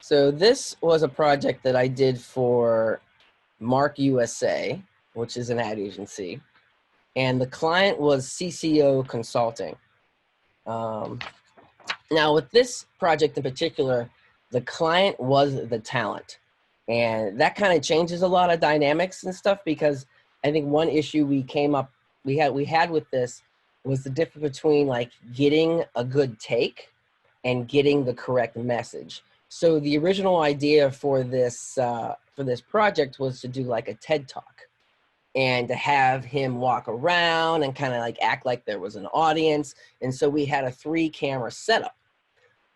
So this was a project that I did for MarcUSA, which is an ad agency, and the client was CCO Consulting. Now with this project in particular, the client was the talent, and that kind of changes a lot of dynamics and stuff, because I think one issue we had with this was the difference between like getting a good take and getting the correct message. So the original idea for this project was to do like a TED Talk and to have him walk around and kind of like act like there was an audience. And so we had a 3-camera setup,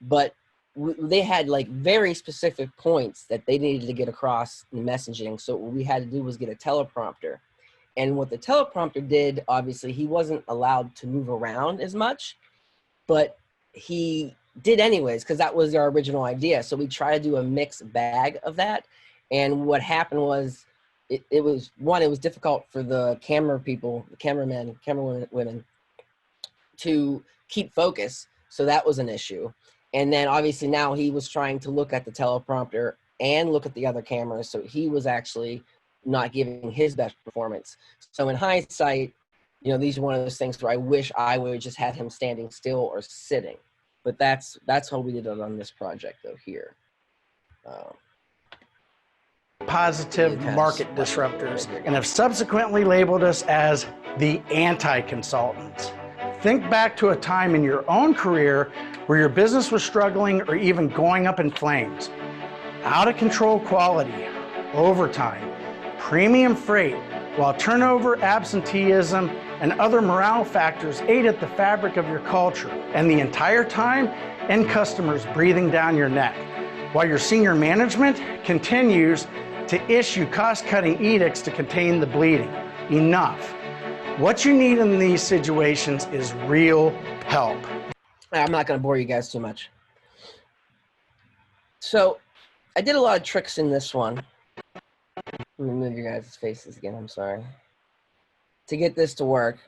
but they had like very specific points that they needed to get across in messaging. So what we had to do was get a teleprompter. And what the teleprompter did, obviously, he wasn't allowed to move around as much, but he did anyways, because that was our original idea. So we tried to do a mixed bag of that. And what happened was, it was difficult for the camera people, the cameramen, women, to keep focus. So that was an issue. And then obviously now he was trying to look at the teleprompter and look at the other cameras. So he was actually not giving his best performance. So in hindsight, you know, these are one of those things where I wish I would have just had him standing still or sitting. But that's how we did it on this project though here. Positive market disruptors, and have subsequently labeled us as the anti-consultants. Think back to a time in your own career where your business was struggling or even going up in flames. Out of control quality, overtime, premium freight, while turnover, absenteeism, and other morale factors ate at the fabric of your culture, and the entire time, end customers breathing down your neck, while your senior management continues to issue cost-cutting edicts to contain the bleeding. Enough. What you need in these situations is real help. I'm not going to bore you guys too much. So I did a lot of tricks in this one. Let me move your guys' faces again, I'm sorry. To get this to work.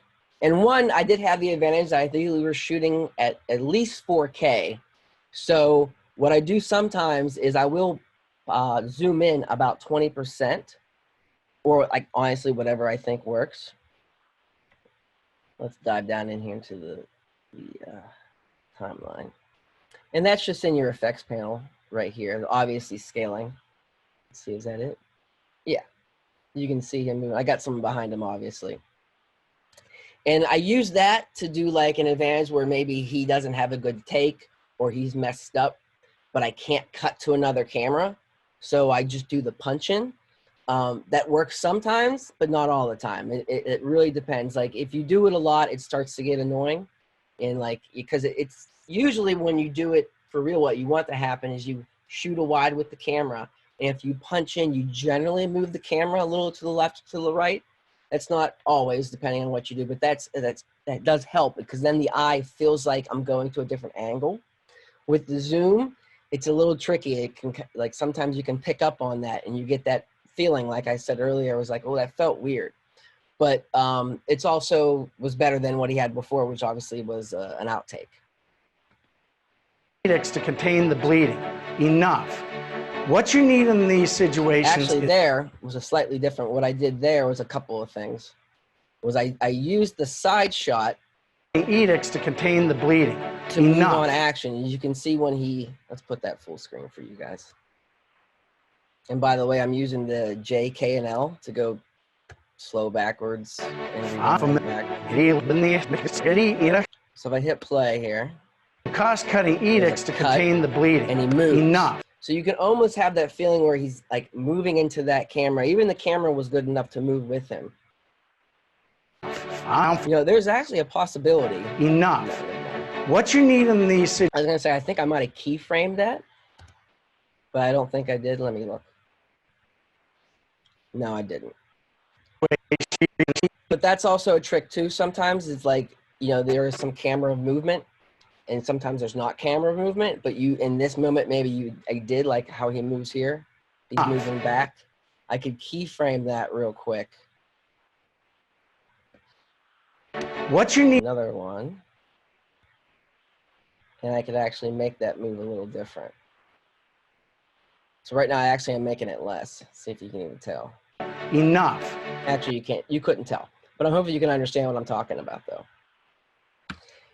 And one, I did have the advantage, I think we were shooting at least 4K. So what I do sometimes is I will zoom in about 20%, or like honestly, whatever I think works. Let's dive down in here into the timeline. And that's just in your effects panel right here, obviously scaling. Let's see, is that it? Yeah, you can see him moving. I got some behind him, obviously. And I use that to do like an advantage where maybe he doesn't have a good take or he's messed up, but I can't cut to another camera. So I just do the punch in. That works sometimes, but not all the time. It really depends. Like if you do it a lot, it starts to get annoying. And like, because it's usually when you do it for real, what you want to happen is you shoot a wide with the camera. And if you punch in, you generally move the camera a little to the left, to the right. That's not always, depending on what you do, but that does help, because then the eye feels like I'm going to a different angle. With the zoom, it's a little tricky. It can, like, sometimes you can pick up on that and you get that feeling, like I said earlier, I was like, oh, that felt weird. But it's also was better than what he had before, which obviously was an outtake. To contain the bleeding. Enough. What you need in these situations. Actually, there was a slightly different. What I did there was a couple of things. Was I used the side shot. Edicts to contain the bleeding. To move on action. You can see when he, let's put that full screen for you guys. And by the way, I'm using the J, K, and L to go slow backwards. And back. So if I hit play here. Cost-cutting edicts to contain the bleeding. And he moves. Enough. So you can almost have that feeling where he's like moving into that camera. Even the camera was good enough to move with him. You know, there's actually a possibility. Enough. What you need in these situations. I was going to say, I think I might have keyframed that, but I don't think I did. Let me look. No, I didn't. But that's also a trick too. Sometimes it's like, you know, there is some camera movement, and sometimes there's not camera movement, but you, in this moment, maybe I did, like how he moves here. He's moving back. I could keyframe that real quick. What you need. Another one. And I could actually make that move a little different. So right now I actually am making it less. See if you can even tell. Enough. Actually, you couldn't tell, but I'm hoping you can understand what I'm talking about though.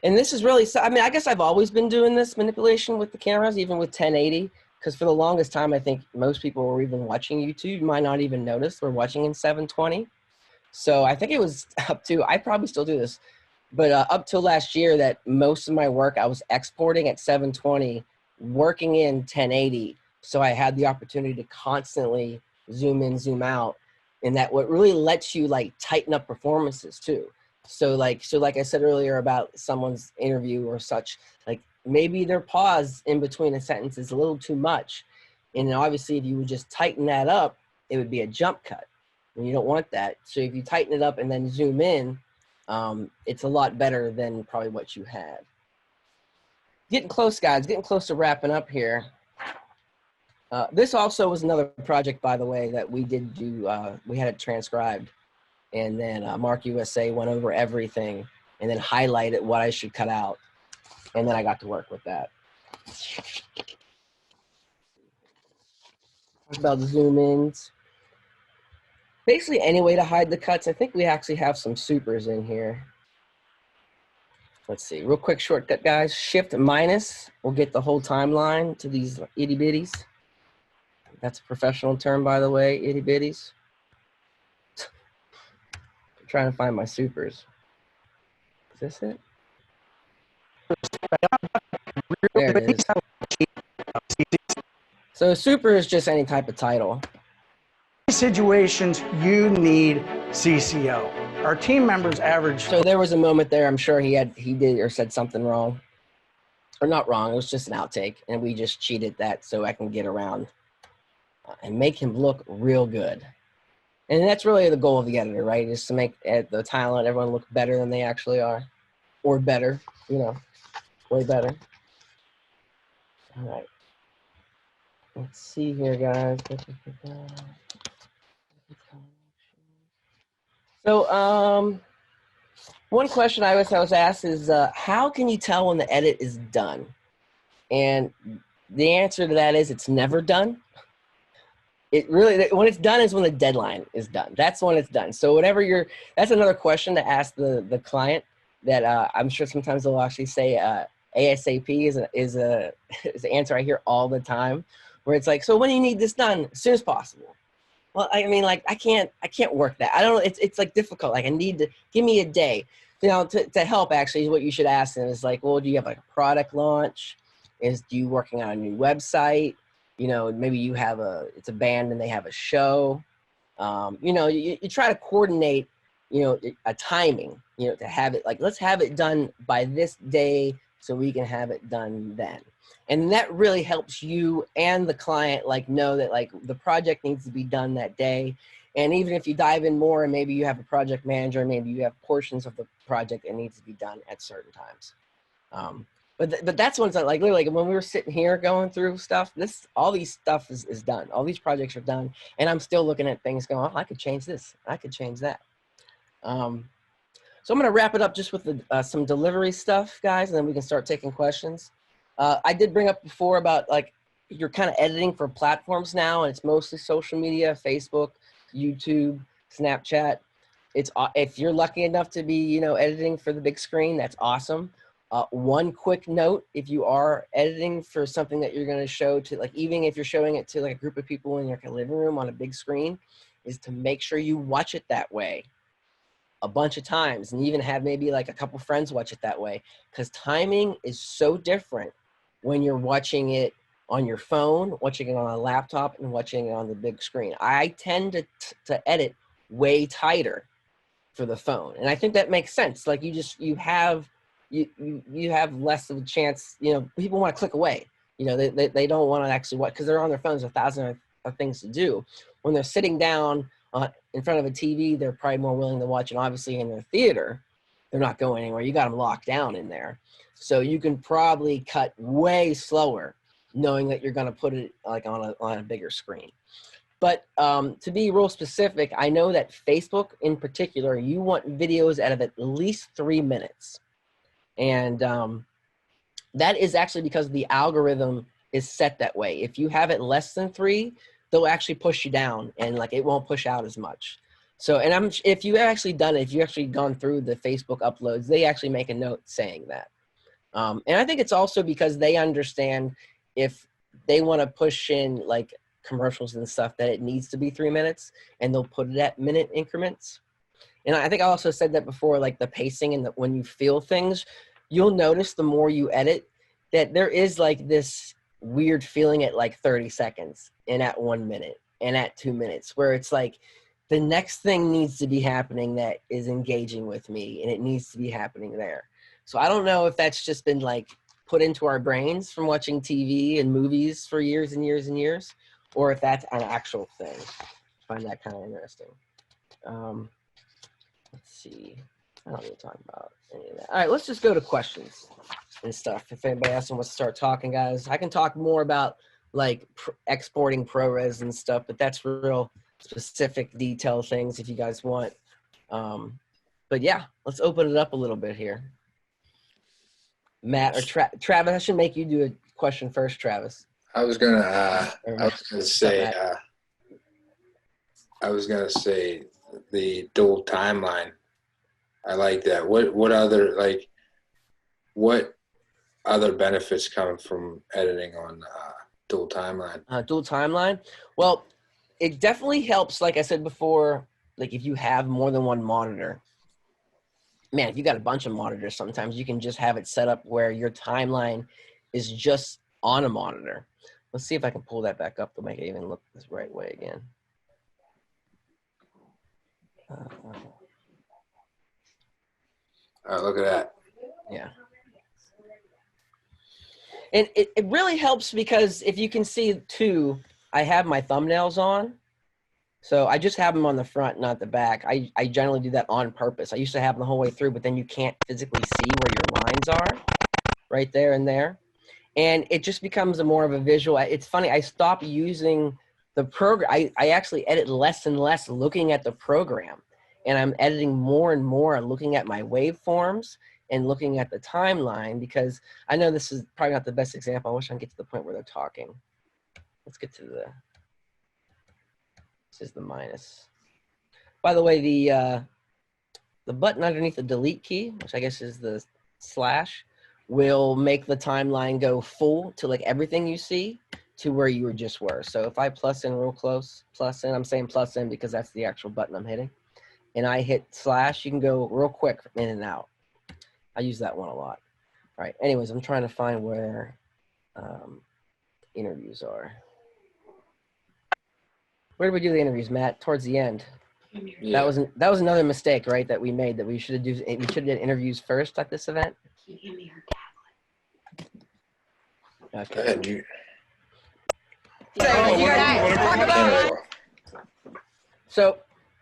And this is really, I mean, I guess I've always been doing this manipulation with the cameras, even with 1080, because for the longest time, I think most people were even watching YouTube might not even notice we're watching in 720. So I think it was up to, I probably still do this, but up till last year that most of my work I was exporting at 720, working in 1080. So I had the opportunity to constantly zoom in, zoom out. And that what really lets you like tighten up performances too. So like I said earlier about someone's interview or such, like maybe their pause in between a sentence is a little too much. And obviously if you would just tighten that up, it would be a jump cut. And you don't want that. So if you tighten it up and then zoom in, it's a lot better than probably what you had. Getting close, guys, getting close to wrapping up here. This also was another project, by the way, that we did do, we had it transcribed. And then MarcUSA went over everything and then highlighted what I should cut out. And then I got to work with that. About zoom ins. Basically any way to hide the cuts. I think we actually have some supers in here. Let's see, real quick shortcut, guys. Shift minus will get the whole timeline to these itty bitties. That's a professional term, by the way, itty bitties. I'm trying to find my supers. Is this it? There it is. So super is just any type of title. In situations, you need CCO. Our team members average. So there was a moment there, I'm sure he did or said something wrong. Or not wrong, it was just an outtake. And we just cheated that so I can get around and make him look real good. And that's really the goal of the editor, right? Is to make the talent, everyone look better than they actually are. Or better, you know, way better. All right. Let's see here, guys. So, one question I was asked is, how can you tell when the edit is done? And the answer to that is it's never done. It really, when it's done is when the deadline is done. That's when it's done. So whatever that's another question to ask the client that I'm sure sometimes they'll actually say ASAP is an answer I hear all the time, where it's like, so when do you need this done? As soon as possible. Well, I mean, like, I can't work that. I don't know. It's like difficult. Like I need to give me a day, you know, to help actually is what you should ask them is like, well, do you have like a product launch? Do you working on a new website? You know, maybe you have it's a band and they have a show. You know, you try to coordinate, you know, a timing, you know, to have it like, let's have it done by this day so we can have it done then. And that really helps you and the client like know that like the project needs to be done that day. And even if you dive in more and maybe you have a project manager, maybe you have portions of the project that needs to be done at certain times. But that's when it's like literally like when we were sitting here going through stuff, all these stuff is done. All these projects are done. And I'm still looking at things going, oh, I could change this. I could change that. So I'm going to wrap it up just with some delivery stuff, guys, and then we can start taking questions. I did bring up before about like you're kind of editing for platforms now, and it's mostly social media, Facebook, YouTube, Snapchat. If you're lucky enough to be, you know, editing for the big screen, that's awesome. One quick note, if you are editing for something that you're going to show to, like, even if you're showing it to like a group of people in your living room on a big screen, is to make sure you watch it that way a bunch of times and even have maybe like a couple friends watch it that way, because timing is so different when you're watching it on your phone, watching it on a laptop, and watching it on the big screen. I tend to edit way tighter for the phone, and I think that makes sense. Like you have less of a chance. You know, people want to click away. You know, they don't want to actually watch because they're on their phones, 1,000 of things to do. When they're sitting down in front of a TV, they're probably more willing to watch. And obviously in their theater, they're not going anywhere. You got them locked down in there. So you can probably cut way slower knowing that you're going to put it like on a bigger screen. But to be real specific, I know that Facebook in particular, you want videos out of at least 3 minutes. And that is actually because the algorithm is set that way. If you have it less than 3, they'll actually push you down, and like it won't push out as much. So, and if you actually done it, if you actually gone through the Facebook uploads, they actually make a note saying that. And I think it's also because they understand if they want to push in like commercials and stuff that it needs to be 3 minutes, and they'll put it at minute increments. And I think I also said that before, like the pacing and when you feel things, you'll notice the more you edit that there is like this weird feeling at like 30 seconds and at 1 minute and at 2 minutes where it's like the next thing needs to be happening that is engaging with me, and it needs to be happening there. So I don't know if that's just been like put into our brains from watching TV and movies for years and years and years, or if that's an actual thing. I find that kind of interesting. Let's see. I don't need to talk about any of that. All right, let's just go to questions and stuff. If anybody else wants to start talking, guys, I can talk more about like exporting ProRes and stuff, but that's real specific detail things if you guys want. But yeah, let's open it up a little bit here. Matt or Travis, I should make you do a question first, Travis. I was gonna say the dual timeline. I like that. What other benefits come from editing on dual timeline? Dual timeline? Well, it definitely helps. Like I said before, like if you have more than one monitor, man, if you got a bunch of monitors, sometimes you can just have it set up where your timeline is just on a monitor. Let's see if I can pull that back up to make it even look this right way again. Look at that. Yeah. And it really helps because if you can see too, I have my thumbnails on. So I just have them on the front, not the back. I generally do that on purpose. I used to have them the whole way through, but then you can't physically see where your lines are right there and there. And it just becomes a more of a visual. It's funny, I stopped using the program. I actually edit less and less looking at the program. And I'm editing more and more looking at my waveforms and looking at the timeline, because I know this is probably not the best example. I wish I could get to the point where they're talking. Let's get to this is the minus. By the way, the button underneath the delete key, which I guess is the slash, will make the timeline go full to like everything you see to where you just were. So if I plus in real close, plus in, I'm saying plus in because that's the actual button I'm hitting, and I hit slash, you can go real quick in and out. I use that one a lot. All right, anyways, I'm trying to find where interviews are. Where did we do the interviews, Matt? Towards the end. Yeah. That was another mistake, right? That we made, that we should have did interviews first at this event. Can you give me your tablet? Okay. Go ahead, you guys talk about it. So,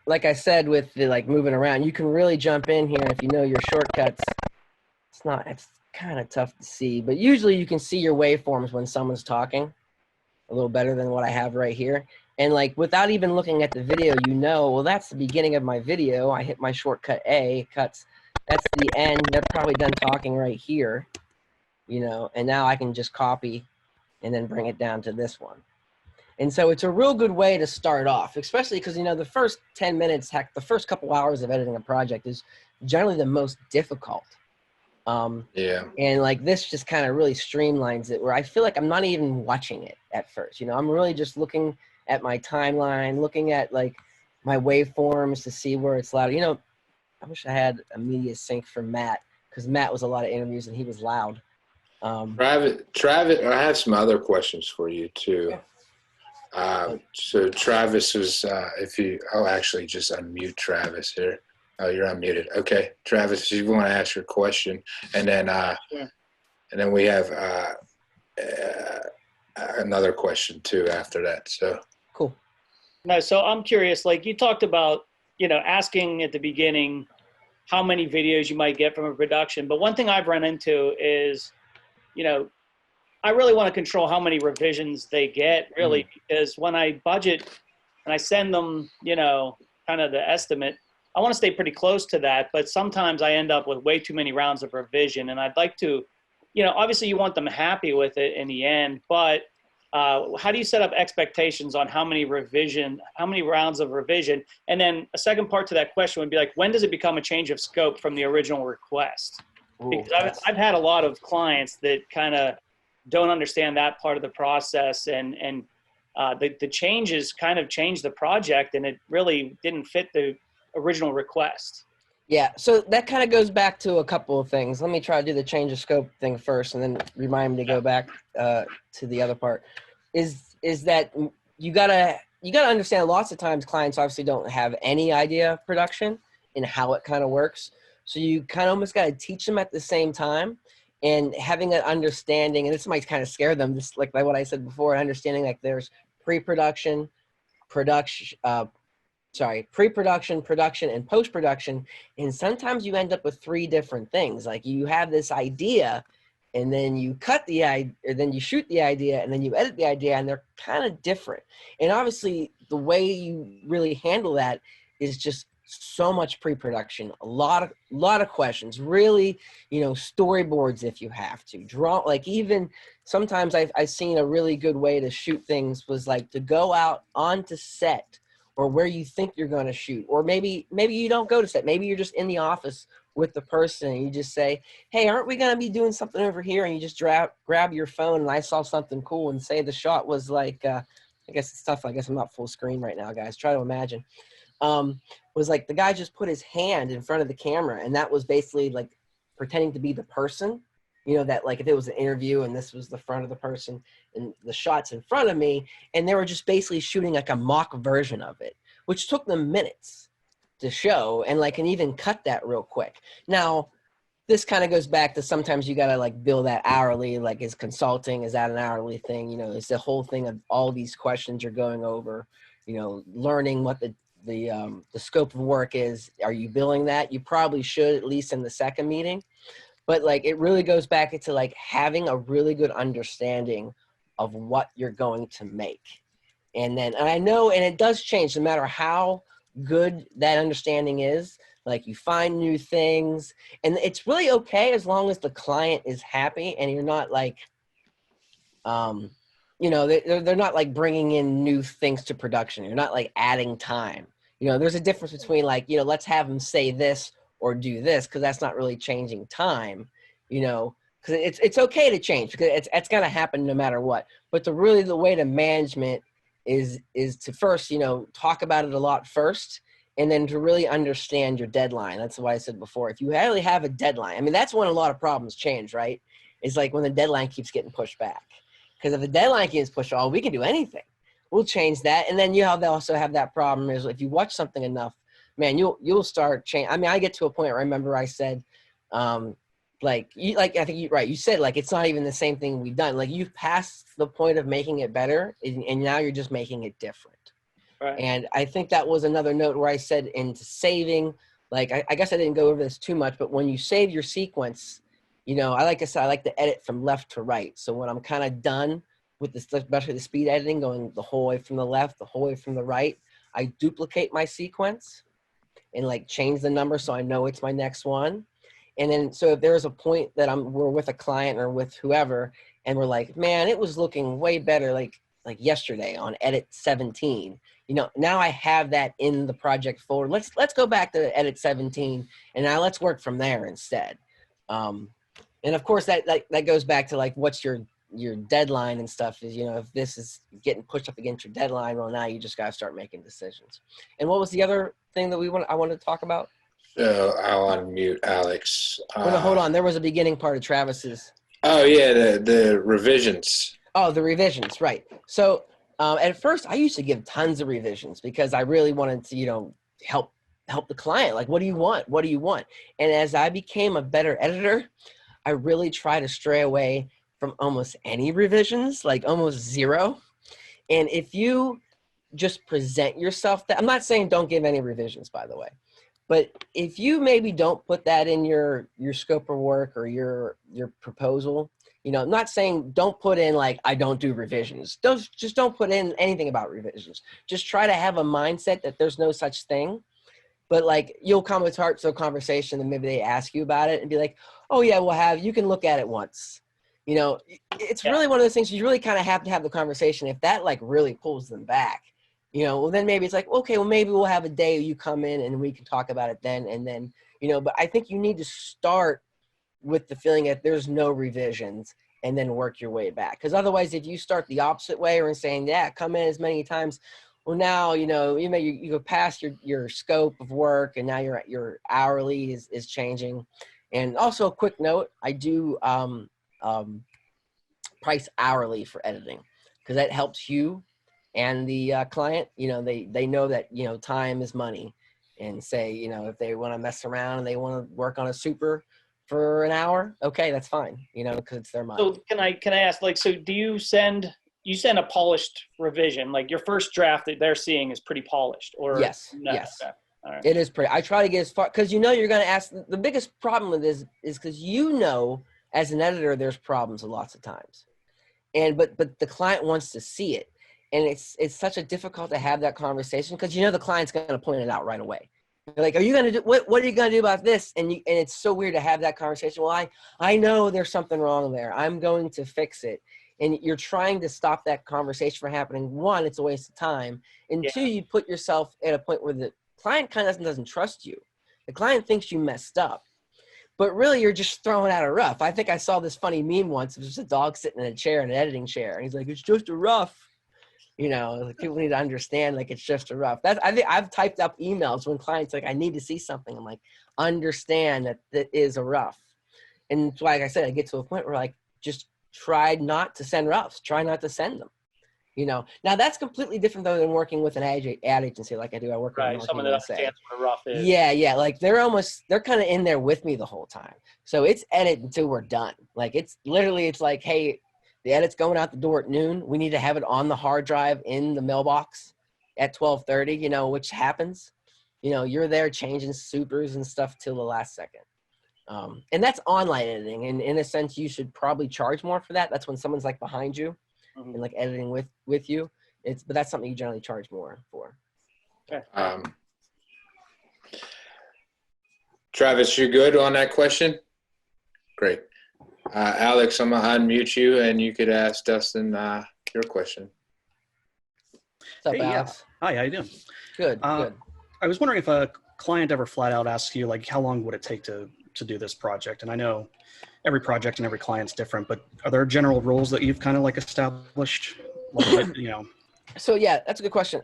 like I said, with the like moving around, you can really jump in here, and if you know your shortcuts, it's kind of tough to see, but usually you can see your waveforms when someone's talking a little better than what I have right here. And like without even looking at the video, you know, well, that's the beginning of my video. I hit my shortcut A, cuts. That's the end. They're probably done talking right here, you know, and now I can just copy and then bring it down to this one. And so it's a real good way to start off, especially because, you know, the first 10 minutes, heck, the first couple hours of editing a project is generally the most difficult. Yeah. And like this just kind of really streamlines it, where I feel like I'm not even watching it at first. You know, I'm really just looking at my timeline, looking at like my waveforms to see where it's loud. You know, I wish I had a media sync for Matt, because Matt was a lot of interviews and he was loud. Travis, I have some other questions for you too. Yeah. So Travis was, I'll actually just unmute Travis here. Oh, you're unmuted. Okay, Travis, if you want to ask your question, and then and then we have another question too after that. So cool. No, so I'm curious. Like you talked about, you know, asking at the beginning how many videos you might get from a production. But one thing I've run into is, you know, I really want to control how many revisions they get, really, because when I budget and I send them, you know, kind of the estimate, I want to stay pretty close to that. But sometimes I end up with way too many rounds of revision, and I'd like to, you know, obviously you want them happy with it in the end, but how do you set up expectations on how many rounds of revision? And then a second part to that question would be like, when does it become a change of scope from the original request? Because I've had a lot of clients that kind of don't understand that part of the process, and the changes kind of changed the project, and it really didn't fit the original request. Yeah, so that kind of goes back to a couple of things. Let me try to do the change of scope thing first, and then remind me to go back to the other part. Is that you gotta understand, lots of times clients obviously don't have any idea of production and how it kind of works. So you kind of almost got to teach them at the same time, and having an understanding, and this might kind of scare them, just like what I said before, understanding like there's pre-production, pre-production, production, and post-production. And sometimes you end up with 3 different things. Like you have this idea, and then you cut the idea, or then you shoot the idea, and then you edit the idea, and they're kind of different. And obviously the way you really handle that is just so much pre-production, a lot of questions, really, you know, storyboards if you have to draw. Like even sometimes I've seen a really good way to shoot things was like to go out onto set, or where you think you're going to shoot, or maybe you don't go to set. Maybe you're just in the office with the person, and you just say, hey, aren't we going to be doing something over here? And you just grab your phone, and I saw something cool, and say the shot was like, I guess it's tough. I guess I'm not full screen right now, guys. Try to imagine. Was like the guy just put his hand in front of the camera, and that was basically like pretending to be the person, you know, that like if it was an interview and this was the front of the person and the shot's in front of me, and they were just basically shooting like a mock version of it, which took them minutes to show, and like can even cut that real quick. Now this kind of goes back to sometimes you got to like bill that hourly, like is consulting, is that an hourly thing? You know, it's the whole thing of all these questions you're going over, you know, learning what the scope of work is. Are you billing that? You probably should, at least in the second meeting. But like it really goes back into like having a really good understanding of what you're going to make. And I know, and it does change no matter how good that understanding is. Like you find new things, and it's really okay as long as the client is happy and you're not like, you know, they're not like bringing in new things to production. You're not like adding time. You know, there's a difference between like, you know, let's have them say this or do this, because that's not really changing time, you know, because it's okay to change, because it's going to happen no matter what. But the way to management is to first, you know, talk about it a lot first, and then to really understand your deadline. That's why I said before, if you really have a deadline, I mean, that's when a lot of problems change, right? It's like when the deadline keeps getting pushed back. Because if the deadline gets pushed off, we can do anything. We'll change that. And then they'll also have that problem is if you watch something enough, man, you'll start change. I mean, I get to a point where I remember I said, I think you're right. You said like, it's not even the same thing we've done. Like you've passed the point of making it better, and now you're just making it different. Right. And I think that was another note where I said into saving, like, I guess I didn't go over this too much, but when you save your sequence, you know, I like to edit from left to right. So when I'm kind of done with this, especially the speed editing, going the whole way from the left, the whole way from the right, I duplicate my sequence and like change the number so I know it's my next one. And then, so if there's a point that we're with a client or with whoever, and we're like, man, it was looking way better like yesterday on edit 17. You know, now I have that in the project folder. Let's go back to edit 17, and now let's work from there instead. And of course that goes back to like what's your deadline and stuff is, you know, if this is getting pushed up against your deadline, well, now you just got to start making decisions. And what was the other thing that I wanted to talk about? So I'll unmute Alex. No, hold on. There was a beginning part of Travis's. Oh yeah, the revisions. Oh, the revisions, right. So at first I used to give tons of revisions because I really wanted to, you know, help the client. Like, what do you want? What do you want? And as I became a better editor, I really try to stray away from almost any revisions, like almost zero. And if you just present yourself I'm not saying don't give any revisions, by the way, but if you maybe don't put that in your scope of work or your proposal, you know, I'm not saying don't put in like, I don't do revisions. Just don't put in anything about revisions. Just try to have a mindset that there's no such thing. But like you'll come to a conversation and maybe they ask you about it and be like, oh yeah, you can look at it once. You know, it's really one of those things you really kind of have to have the conversation. If that like really pulls them back, you know, well, then maybe it's like, okay, well, maybe we'll have a day you come in and we can talk about it then. And then, you know, but I think you need to start with the feeling that there's no revisions and then work your way back. Because otherwise, if you start the opposite way or saying, yeah, come in as many times, well, now, you know, you go past your scope of work and now your hourly is changing. And also a quick note, I do price hourly for editing because that helps you and the client. You know, they know that, you know, time is money, and say, you know, if they want to mess around and they want to work on a super for an hour, okay, that's fine, you know, because it's their money. So can I ask, like, so do you send a polished revision, like your first draft that they're seeing is pretty polished, or yes, no? yes. Okay. All right. It is pretty. I try to get as far, because you know you're going to ask. The biggest problem with this is because you know, as an editor, there's problems lots of times, and but the client wants to see it, and it's such a difficult to have that conversation because you know the client's going to point it out right away. They're like, are you going to do what are you going to do about this? And it's so weird to have that conversation. Well, I know there's something wrong there. I'm going to fix it. And you're trying to stop that conversation from happening. One, it's a waste of time, and two, you put yourself at a point where the client kind of doesn't trust you. The client thinks you messed up, but really you're just throwing out a rough. I think I saw this funny meme once. It was just a dog sitting in a chair, in an editing chair. And he's like, it's just a rough. You know, like, people need to understand, like, it's just a rough. I think I've typed up emails when clients like, I need to see something. I'm like, understand that is a rough. And like I said, I get to a point where like, just try not to send roughs. Try not to send them. You know, now that's completely different though than working with an ad agency like I do. I work with someone that understands what a rough is. Yeah. Like they're kind of in there with me the whole time. So it's edit until we're done. Like it's like, hey, the edit's going out the door at noon. We need to have it on the hard drive in the mailbox at 12:30, you know, which happens. You know, you're there changing supers and stuff till the last second. And that's online editing. And in a sense, you should probably charge more for that. That's when someone's like behind you and like editing with you. But that's something you generally charge more for. Okay. Travis, you good on that question? Great. Alex, I'm going to unmute you and you could ask Dustin your question. What's up, Alex? Hi, how you doing? Good, good. I was wondering if a client ever flat out asks you, like, how long would it take to do this project? And I know every project and every client's different, but are there general rules that you've kind of like established? Like, you know? So yeah, that's a good question.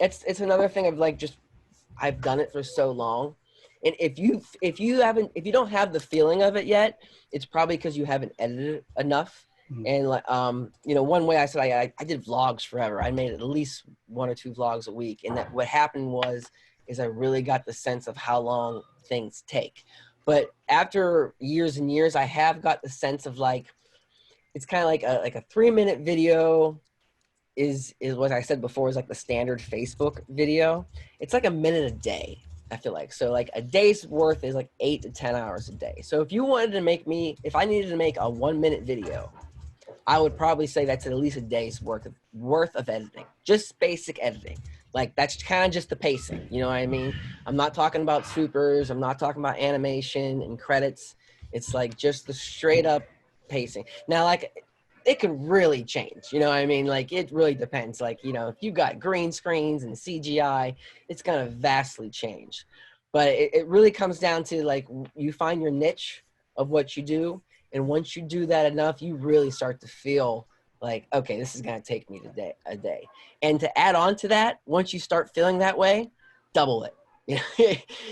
It's another thing of like, I've done it for so long. And if you don't have the feeling of it yet, it's probably because you haven't edited enough. Mm-hmm. And like, you know, one way I said I did vlogs forever. I made at least 1 or 2 vlogs a week. And that what happened is I really got the sense of how long things take. But after years and years, I have got the sense of like, it's kind of like a 3-minute video is what I said before is like the standard Facebook video. It's like a minute a day. I feel like. So like a day's worth is like 8 to 10 hours a day. So if you wanted to if I needed to make a 1-minute video, I would probably say that's at least a day's worth of editing, just basic editing. Like that's kind of just the pacing. You know what I mean? I'm not talking about supers. I'm not talking about animation and credits. It's like just the straight up pacing. Now, like it can really change. You know what I mean? Like it really depends. Like, you know, if you got green screens and CGI, it's going to vastly change. But it really comes down to like you find your niche of what you do. And once you do that enough, you really start to feel like, okay, this is going to take me a day. And to add on to that, once you start feeling that way, double it.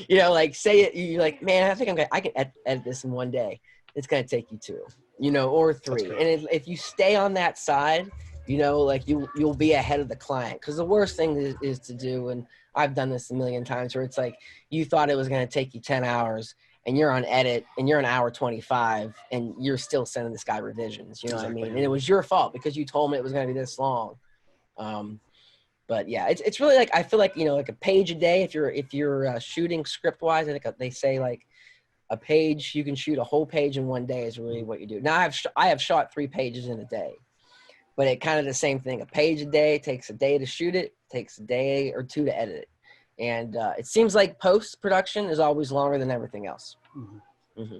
You know, like say it, you're like, man, I can edit this in 1 day. It's going to take you 2, you know, or 3. And if you stay on that side, you know, like you'll be ahead of the client. Because the worst thing is to do, and I've done this a million times, where it's like you thought it was going to take you 10 hours and you're on edit and you're an hour 25 and you're still sending this guy revisions. You know what I mean? And it was your fault because you told him it was going to be this long. But yeah, it's really like, I feel like, you know, like a page a day, if you're shooting script wise, I think they say like a page, you can shoot a whole page in 1 day is really what you do. Now I have shot 3 pages in a day, but it kind of the same thing. A page a day takes a day to shoot it, takes a day or 2 to edit it. And it seems like post-production is always longer than everything else. Mm-hmm. Mm-hmm.